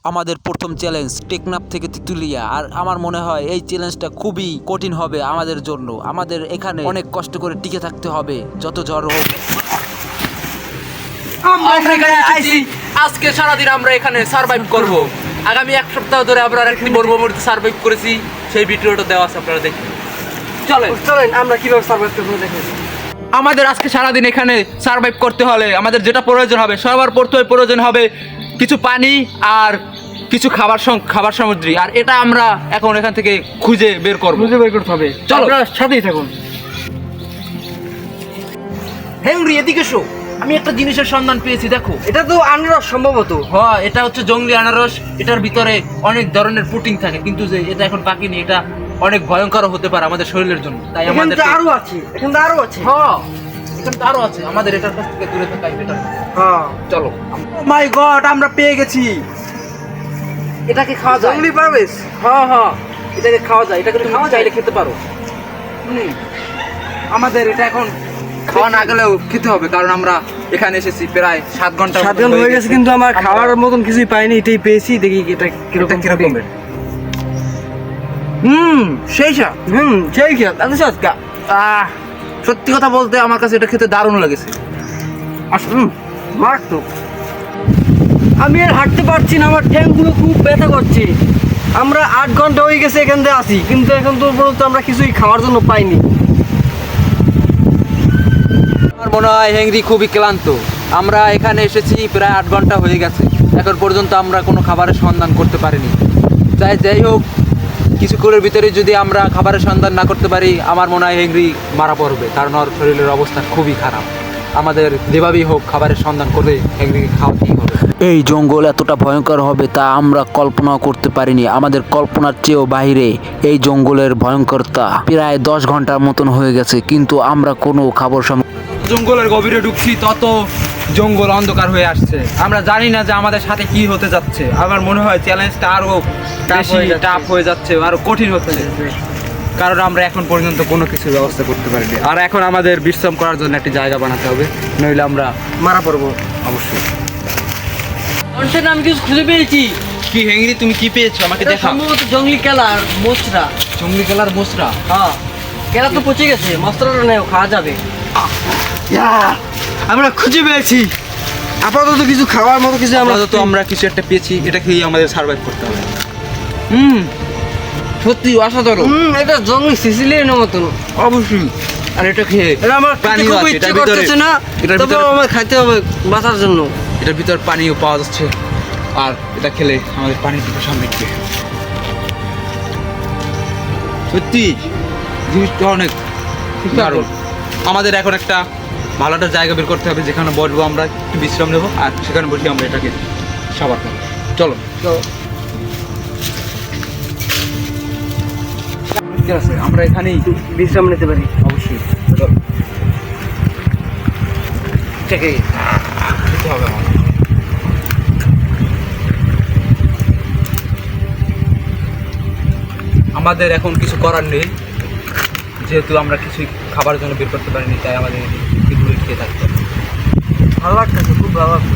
আমাদের প্রথম চ্যালেঞ্জ টেকনাফ থেকে তিতুলিয়া। আর আমার মনে হয় এই চ্যালেঞ্জটা খুবই কঠিন হবে আমাদের জন্য। আমাদের এখানে অনেক কষ্ট করে টিকে থাকতে হবে যত ঝড় হোক। আমরা এখানে আইছি আজকে সারাদিন আমরা এখানে সার্ভাইভ করব। আগামী এক সপ্তাহ ধরে আমরা একটি মরুভূমিতে সার্ভাইভ করেছি, সেই ভিডিওটা দেওয়া আছে, আপনারা দেখুন। চলেন আমরা কিভাবে সার্ভাইভ করব দেখেন। আমাদের আজকে সারাদিন এখানে সার্ভাইভ করতে হলে আমাদের যেটা প্রয়োজন হবে, সবার প্রথমে প্রয়োজন হবে কিছু পানি আর কিছু খাবার সামগ্রী। আর এটা আমরা এখন এখান থেকে খুঁজে বের করতে হবে। চলো সাথেই থাকুন। হেনরি এদিকে এসো, আমি একটা জিনিসের সন্ধান পেয়েছি, দেখো। এটা তো আনারস সম্ভবত। হ্যাঁ, এটা হচ্ছে জংলি আনারস। এটার ভিতরে অনেক ধরনের প্রোটিন থাকে, কিন্তু যে এটা এখন পাকেনি, এটা অনেক ভয়ঙ্কর হতে পারে আমাদের শরীরের জন্য। তাই আমাদের আরো আছে, এখানে আরো আছে। হ্যাঁ, এখানে তো আরো আছে। আমাদের এটার কাছ থেকে দূরে থাকাই বেটার। হ্যাঁ চলো। মাই গড, আমরা পেয়ে গেছি। এটাকে খাওয়া যায়? জংলি পারবেশ। হ্যাঁ, এটাকে খাওয়া যায়। এটাকে তুমি চাইলে খেতে পারো। আমাদের এটা এখন খাওয়া না গেলেও খেতে হবে, কারণ আমরা এখানে এসেছি প্রায় 7 ঘন্টা হয়ে গেছে, কিন্তু আমার খাওয়ার মতন কিছুই পাইনি। এটাই পেয়েছি, দেখি এটা কিরকম। সেই স্বাদ। সেই খেয়ে এত সস্তা। সত্যি কথা বলতে আমার কাছে এটা খেতে দারুণ লেগেছে। মারাত্মক। আমি আর হাঁটতে পারছি না, আমার ঠ্যাংগুলো খুব ব্যথা করছে। আমরা 8 ঘন্টা হয়ে গেছে এখান থেকে আসি, কিন্তু এখন তো পর্যন্ত আমরা কিছুই খাওয়ার জন্য পাইনি। আমার মনে হয় হেংরি খুবই ক্লান্ত। আমরা এখানে এসেছি প্রায় 8 ঘন্টা হয়ে গেছে, এখন পর্যন্ত আমরা কোনো খাবারের সন্ধান করতে পারিনি। যাই হোক, কিছুক্ষণের ভিতরে যদি আমরা খাবারের সন্ধান না করতে পারি, আমার মনে হয় হেংরি মারা পড়বে, কারণ ওর শরীরের অবস্থা খুবই খারাপ। আমাদের যেভাবেই হোক খাবারের সন্ধান করে হেংরিকে খাওয়াতেই হবে। এই জঙ্গল এতটা ভয়ঙ্কর হবে তা আমরা কল্পনাও করতে পারিনি। আমাদের কল্পনার চেয়েও বাইরে এই জঙ্গলের ভয়ঙ্করতা। প্রায় 10 ঘন্টার মতন হয়ে গেছে, কিন্তু আমরা কোনো খাবার জঙ্গলের গভীরে ঢুকছি, তত জঙ্গল অন্ধকার হয়ে আসছে। আমরা জানি না যে আমাদের সাথে কি হতে যাচ্ছে। আমার মনে হয় চ্যালেঞ্জটা আরো টাফ হয়ে যাচ্ছে, আরো কঠিন হচ্ছে, কারণ আমরা এখন পর্যন্ত কোনো কিছু ব্যবস্থা করতে পারিনি। আর এখন আমাদের বিশ্রাম করার জন্য একটি জায়গা বানাতে হবে, নইলে আমরা মারা পড়বো অবশ্যই। আমি কিছু খুঁজে পেয়েছি। কি হেংরি, তুমি কি পেয়েছো আমাকে এটা দেখাও। সম্ভবত জংলি কেলার মোচরা। জঙ্গলি কালার মশরা। হ্যাঁ, কেলা তো পচে গেছে, মশলাটা নেও, খাওয়া যাবে। আমরা খুঁজে পেয়েছি। আপাতত কিছু খাওয়ার মতো কিছু আমরা কিছু একটা পেয়েছি, এটা খেয়ে আমাদের সার্ভাইভ করতে হবে। সত্যি অসাধারণ। এটা জংলি সিসিলিয়ানের মতন। অবশ্যই। আর এটা খেয়ে এটা আমার পানি খুব আছে, ইচ্ছে এটার ভিতরে- করতেছে না, এটার তবে ভিতরে- আমার খাইতে হবে বাঁচার জন্য। এটার ভিতর পানিও পাওয়া যাচ্ছে, আর এটা খেলে আমাদের পানির পিপাসা মিটবে। সত্যি জিনিসটা অনেক দারুণ। আমাদের এখন একটা ভালো একটা জায়গা বের করতে হবে, যেখানে বসবো, আমরা একটু বিশ্রাম নেবো, আর সেখানে বসে আমরা এটাকে সাবার করবো। চলো। ঠিক আছে, আমরা এখানেই বিশ্রাম নিতে পারি। অবশ্যই। চলো, এটাকে খেতে হবে আমাদের। আমাদের এখন কিছু করার নেই, যেহেতু আমরা কিছুই খাবার জন্য বের করতে পারিনি, তাই আমাদের এগুলোই খেয়ে থাকতে হবে। ভালো লাগতেছে, খুব ভালো লাগছে।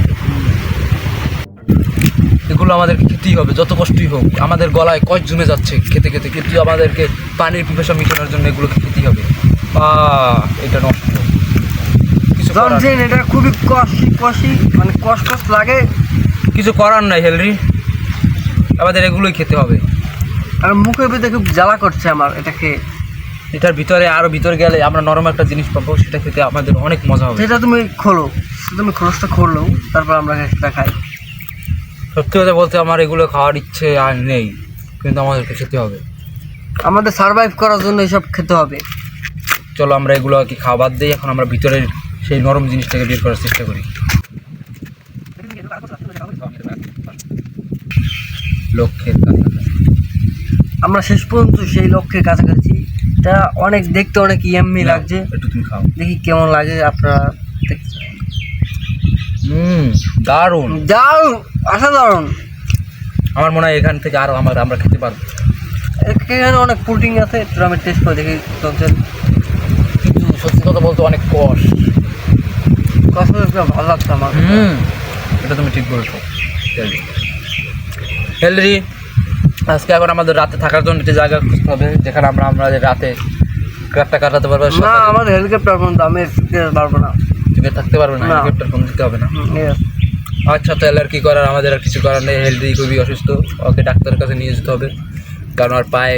এগুলো আমাদেরকে খেতেই হবে, যত কষ্টই হোক। আমাদের গলায় কষ্ট জমে যাচ্ছে খেতে খেতে, কিন্তু আমাদেরকে পানির পিপাসা মেটানোর জন্য এগুলোকে খেতেই হবে। এটা নষ্ট কিছু করার নেই। এটা খুবই কষি, মানে কষ্ট লাগে। কিছু করার নাই হেলরি, আমাদের এগুলোই খেতে হবে। আর মুখের ভিতরে খুব জ্বালা করছে আমার এটাকে। এটার ভিতরে আরো ভিতরে গেলে আমরা নরম একটা জিনিস পাবো, সেটা খেতে আমাদের অনেক মজা হবে। সেটা তুমি খোলো, তুমি খোলসটা খুললো, তারপর আমরা সেটা খাই। সত্যি কথা বলতে আমার এগুলো খাওয়ার ইচ্ছে আর নেই, কিন্তু আমাদেরকে খেতে হবে। আমাদের সার্ভাইভ করার জন্য এসব খেতে হবে। চলো আমরা এগুলো কি খাবার দিই, এখন আমরা ভিতরের সেই নরম জিনিসটাকে বের করার চেষ্টা করি। লক্ষ্যের আমরা শেষ পর্যন্ত সেই লক্ষ্যের কাছাকাছি। এটা অনেক দেখতে অনেক ইয়াম্মি লাগছে। একটু তুমি খাও। দেখি কেমন লাগে আপনারা দেখতে। দারুণ, দারুণ, অসাধারণ। আমার মনে হয় এখান থেকে আরো আমরা খেতে পারবো। এখানে অনেক প্রোটিন আছে, একটু আমি টেস্ট করে দেখি চলছেন। কিন্তু সত্যি কথা বলতে অনেক কষ্ট ভালো লাগছে আমার। এটা তুমি ঠিক বলেছো। হেলরি আজকে এখন আমাদের রাতে থাকার জন্য একটি জায়গা খুঁজতে হবে যেখানে আমরা আমাদের রাতে রাতটা কাটাতে পারবো। না আমাদের হেলিকপ্টার ফোন আমি পারবো না। তুমি থাকতে পারবে না, না। হেলিকপ্টার ফোন দিতে হবে না। Yes. আচ্ছা তাহলে আর কি করার, আমাদের আর কিছু করার নেই। হেলদি খুবই অসুস্থ, ওকে ডাক্তারের কাছে নিয়ে যেতে হবে কারণ আর পায়ে